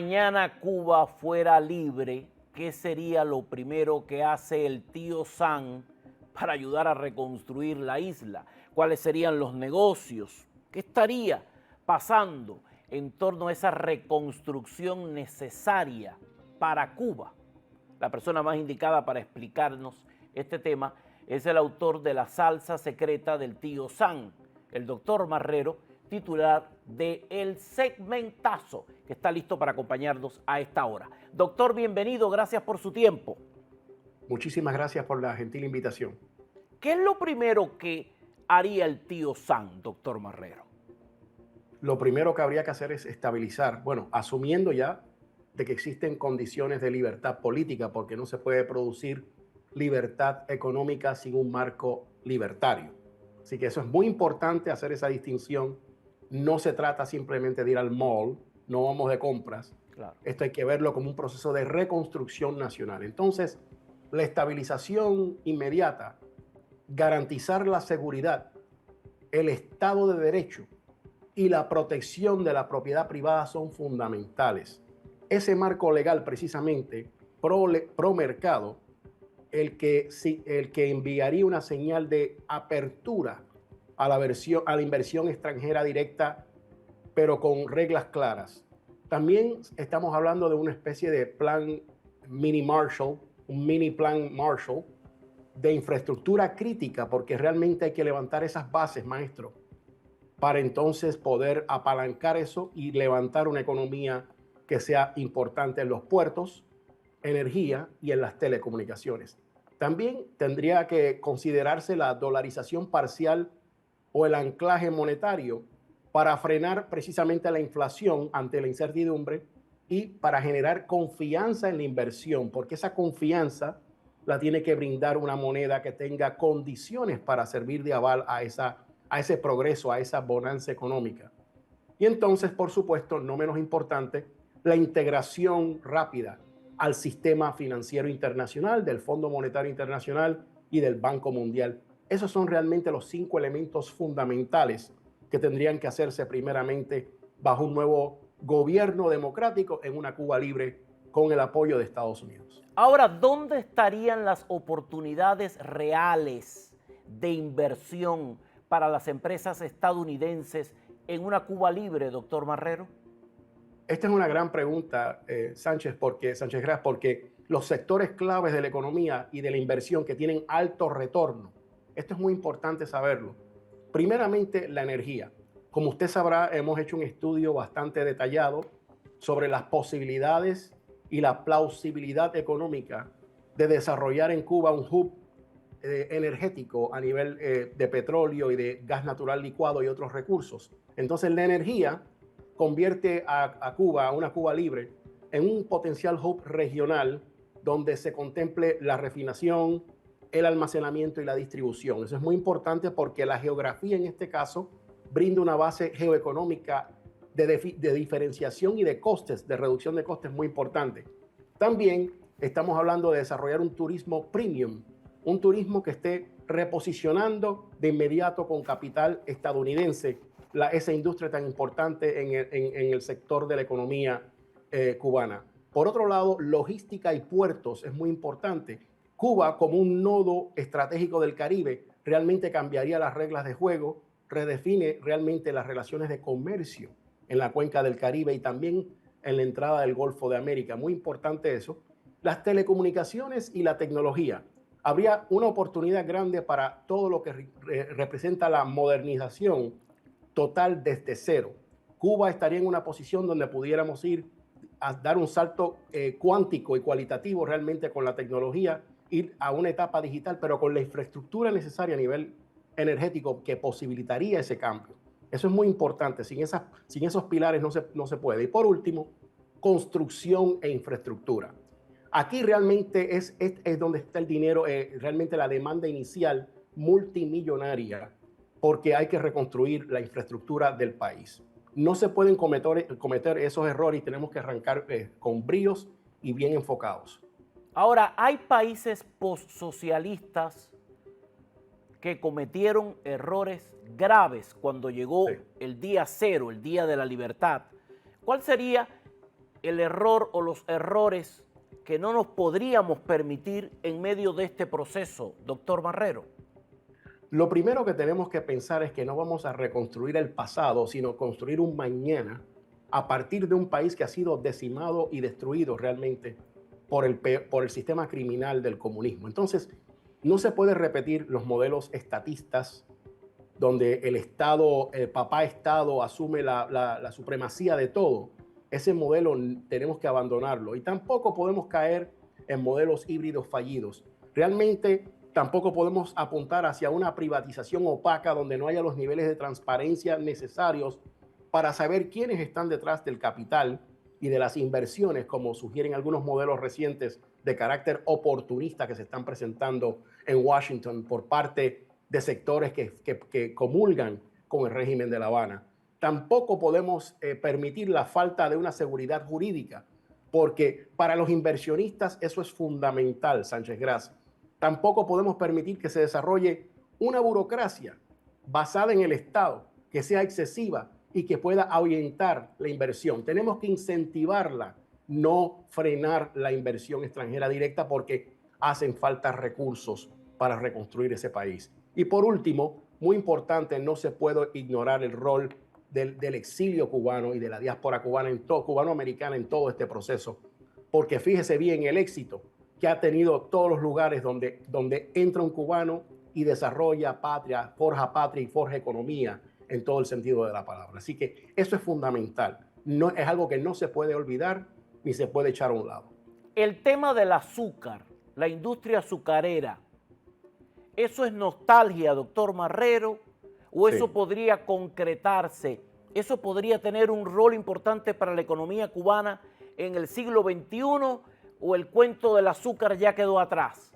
mañana Cuba fuera libre, ¿qué sería lo primero que hace el tío Sam para ayudar a reconstruir la isla? ¿Cuáles serían los negocios? ¿Qué estaría pasando en torno a esa reconstrucción necesaria para Cuba? La persona más indicada para explicarnos este tema es el autor de La salsa secreta del tío Sam, el doctor Marrero, titular de El Segmentazo, que está listo para acompañarnos a esta hora. Doctor, bienvenido, gracias por su tiempo. Muchísimas gracias por la gentil invitación. ¿Qué es lo primero que haría el tío Sam, doctor Marrero? Lo primero que habría que hacer es estabilizar, bueno, asumiendo ya de que existen condiciones de libertad política, porque no se puede producir libertad económica sin un marco libertario. Así que eso es muy importante, hacer esa distinción. No se trata simplemente de ir al mall, no vamos de compras. Claro. Esto hay que verlo como un proceso de reconstrucción nacional. Entonces, la estabilización inmediata, garantizar la seguridad, el Estado de Derecho y la protección de la propiedad privada son fundamentales. Ese marco legal, precisamente, pro mercado, el que enviaría una señal de apertura a la inversión extranjera directa, pero con reglas claras. También estamos hablando de una especie de plan mini Marshall, un mini plan Marshall de infraestructura crítica, porque realmente hay que levantar esas bases, maestro, para entonces poder apalancar eso y levantar una economía que sea importante en los puertos, energía y en las telecomunicaciones. También tendría que considerarse la dolarización parcial o el anclaje monetario para frenar precisamente la inflación ante la incertidumbre y para generar confianza en la inversión, porque esa confianza la tiene que brindar una moneda que tenga condiciones para servir de aval a ese progreso, a esa bonanza económica. Y entonces, por supuesto, no menos importante, la integración rápida al sistema financiero internacional, del Fondo Monetario Internacional y del Banco Mundial. Esos son realmente los 5 elementos fundamentales que tendrían que hacerse primeramente bajo un nuevo gobierno democrático en una Cuba libre con el apoyo de Estados Unidos. Ahora, ¿dónde estarían las oportunidades reales de inversión para las empresas estadounidenses en una Cuba libre, doctor Marrero? Esta es una gran pregunta, Sánchez Gras, porque los sectores claves de la economía y de la inversión que tienen alto retorno, esto es muy importante saberlo. Primeramente, la energía. Como usted sabrá, hemos hecho un estudio bastante detallado sobre las posibilidades y la plausibilidad económica de desarrollar en Cuba un hub energético a nivel de petróleo y de gas natural licuado y otros recursos. Entonces, la energía convierte a Cuba, a una Cuba libre, en un potencial hub regional donde se contemple la refinación, el almacenamiento y la distribución. Eso es muy importante porque la geografía en este caso brinda una base geoeconómica de diferenciación y de costes, de reducción de costes muy importante. También estamos hablando de desarrollar un turismo premium, un turismo que esté reposicionando de inmediato con capital estadounidense esa industria tan importante en el sector de la economía cubana. Por otro lado, logística y puertos es muy importante. Cuba, como un nodo estratégico del Caribe, realmente cambiaría las reglas de juego, redefine realmente las relaciones de comercio en la cuenca del Caribe y también en la entrada del Golfo de América. Muy importante eso. Las telecomunicaciones y la tecnología. Habría una oportunidad grande para todo lo que representa la modernización total desde cero. Cuba estaría en una posición donde pudiéramos ir a dar un salto cuántico y cualitativo realmente con la tecnología, ir a una etapa digital, pero con la infraestructura necesaria a nivel energético que posibilitaría ese cambio. Eso es muy importante. Sin esos pilares no se puede. Y por último, construcción e infraestructura. Aquí realmente es donde está el dinero, realmente la demanda inicial multimillonaria, porque hay que reconstruir la infraestructura del país. No se pueden cometer esos errores y tenemos que arrancar con bríos y bien enfocados. Ahora, hay países postsocialistas que cometieron errores graves cuando llegó Sí. el día cero, el día de la libertad. ¿Cuál sería el error o los errores que no nos podríamos permitir en medio de este proceso, doctor Marrero? Lo primero que tenemos que pensar es que no vamos a reconstruir el pasado, sino construir un mañana a partir de un país que ha sido decimado y destruido realmente por el sistema criminal del comunismo. Entonces, no se puede repetir los modelos estatistas donde el Estado, el papá Estado asume la supremacía de todo. Ese modelo tenemos que abandonarlo y tampoco podemos caer en modelos híbridos fallidos. Realmente tampoco podemos apuntar hacia una privatización opaca donde no haya los niveles de transparencia necesarios para saber quiénes están detrás del capital y de las inversiones, como sugieren algunos modelos recientes de carácter oportunista que se están presentando en Washington por parte de sectores que comulgan con el régimen de La Habana. Tampoco podemos permitir la falta de una seguridad jurídica, porque para los inversionistas eso es fundamental, Sánchez Gras. Tampoco podemos permitir que se desarrolle una burocracia basada en el Estado, que sea excesiva y que pueda ahuyentar la inversión. Tenemos que incentivarla, no frenar la inversión extranjera directa, porque hacen falta recursos para reconstruir ese país. Y por último, muy importante, no se puede ignorar el rol del exilio cubano y de la diáspora cubana cubanoamericana en todo este proceso, porque fíjese bien el éxito que ha tenido todos los lugares donde entra un cubano y desarrolla patria, forja y forja economía en todo el sentido de la palabra. Así que eso es fundamental. No, es algo que no se puede olvidar ni se puede echar a un lado. El tema del azúcar, la industria azucarera, ¿eso es nostalgia, doctor Marrero? ¿O eso podría concretarse? ¿Eso podría tener un rol importante para la economía cubana en el siglo XXI? ¿O el cuento del azúcar ya quedó atrás?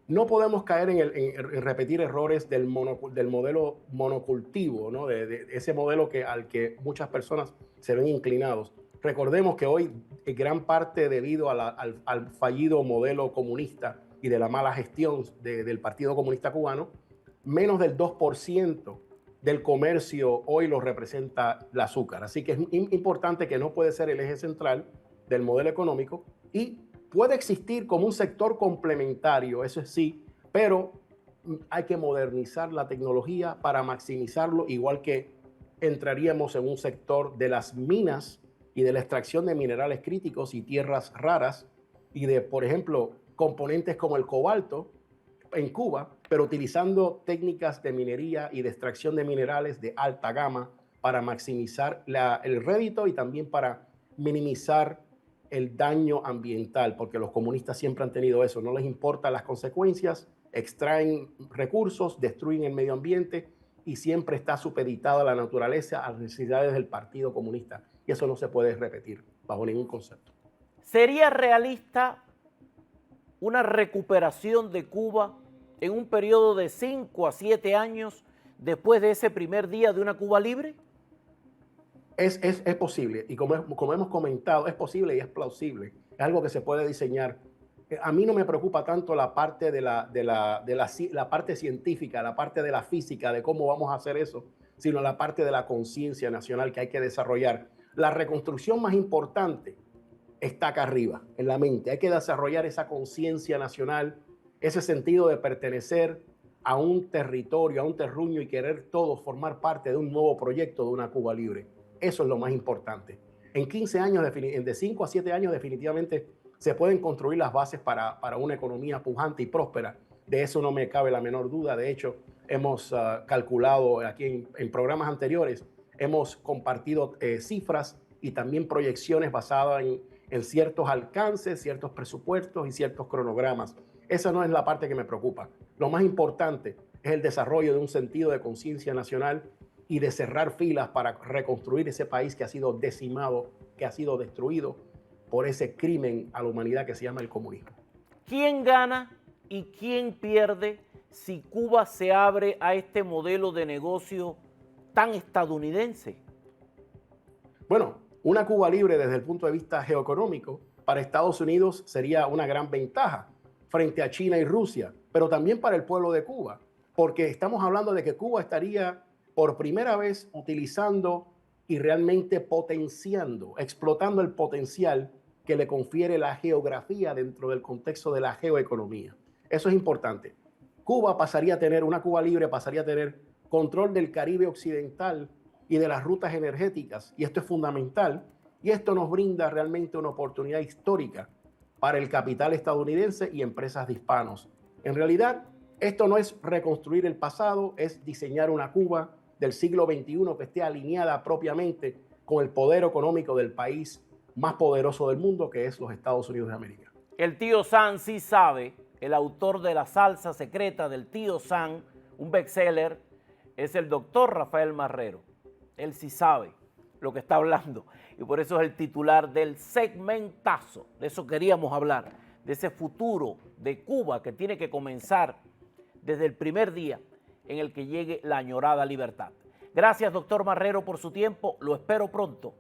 No podemos caer en repetir errores del modelo monocultivo, ¿no? De ese modelo al que muchas personas se ven inclinados. Recordemos que hoy gran parte debido al fallido modelo comunista y de la mala gestión del Partido Comunista Cubano, menos del 2% del comercio hoy lo representa el azúcar. Así que es importante que no puede ser el eje central del modelo económico y puede existir como un sector complementario, eso sí, pero hay que modernizar la tecnología para maximizarlo, igual que entraríamos en un sector de las minas y de la extracción de minerales críticos y tierras raras y de, por ejemplo, componentes como el cobalto en Cuba, pero utilizando técnicas de minería y de extracción de minerales de alta gama para maximizar el rédito y también para minimizar el daño ambiental, porque los comunistas siempre han tenido eso, no les importan las consecuencias, extraen recursos, destruyen el medio ambiente y siempre está supeditada la naturaleza a las necesidades del Partido Comunista. Y eso no se puede repetir bajo ningún concepto. ¿Sería realista una recuperación de Cuba en un periodo de 5 a 7 años después de ese primer día de una Cuba libre? Es posible, y como hemos comentado, es posible y es plausible. Es algo que se puede diseñar. A mí no me preocupa tanto la parte la parte científica, la parte de la física, de cómo vamos a hacer eso, sino la parte de la conciencia nacional que hay que desarrollar. La reconstrucción más importante está acá arriba, en la mente. Hay que desarrollar esa conciencia nacional, ese sentido de pertenecer a un territorio, a un terruño y querer todos formar parte de un nuevo proyecto de una Cuba libre. Eso es lo más importante. En 15 años, de 5 a 7 años, definitivamente se pueden construir las bases para una economía pujante y próspera. De eso no me cabe la menor duda. De hecho, hemos calculado aquí en programas anteriores, hemos compartido cifras y también proyecciones basadas en ciertos alcances, ciertos presupuestos y ciertos cronogramas. Esa no es la parte que me preocupa. Lo más importante es el desarrollo de un sentido de conciencia nacional y de cerrar filas para reconstruir ese país que ha sido decimado, que ha sido destruido por ese crimen a la humanidad que se llama el comunismo. ¿Quién gana y quién pierde si Cuba se abre a este modelo de negocio tan estadounidense? Bueno, una Cuba libre desde el punto de vista geoeconómico para Estados Unidos sería una gran ventaja frente a China y Rusia, pero también para el pueblo de Cuba, porque estamos hablando de que Cuba estaría por primera vez utilizando y realmente potenciando, explotando el potencial que le confiere la geografía dentro del contexto de la geoeconomía. Eso es importante. Una Cuba libre pasaría a tener control del Caribe occidental y de las rutas energéticas, y esto es fundamental, y esto nos brinda realmente una oportunidad histórica para el capital estadounidense y empresas de hispanos. En realidad, esto no es reconstruir el pasado, es diseñar una Cuba del siglo XXI que esté alineada propiamente con el poder económico del país más poderoso del mundo, que es los Estados Unidos de América. El tío Sam sí sabe, el autor de La salsa secreta del tío Sam, un bestseller, es el doctor Rafael Marrero. Él sí sabe lo que está hablando y por eso es el titular del segmentazo. De eso queríamos hablar, de ese futuro de Cuba que tiene que comenzar desde el primer día en el que llegue la añorada libertad. Gracias, doctor Marrero, por su tiempo. Lo espero pronto.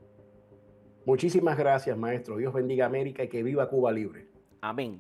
Muchísimas gracias, maestro. Dios bendiga América y que viva Cuba libre. Amén.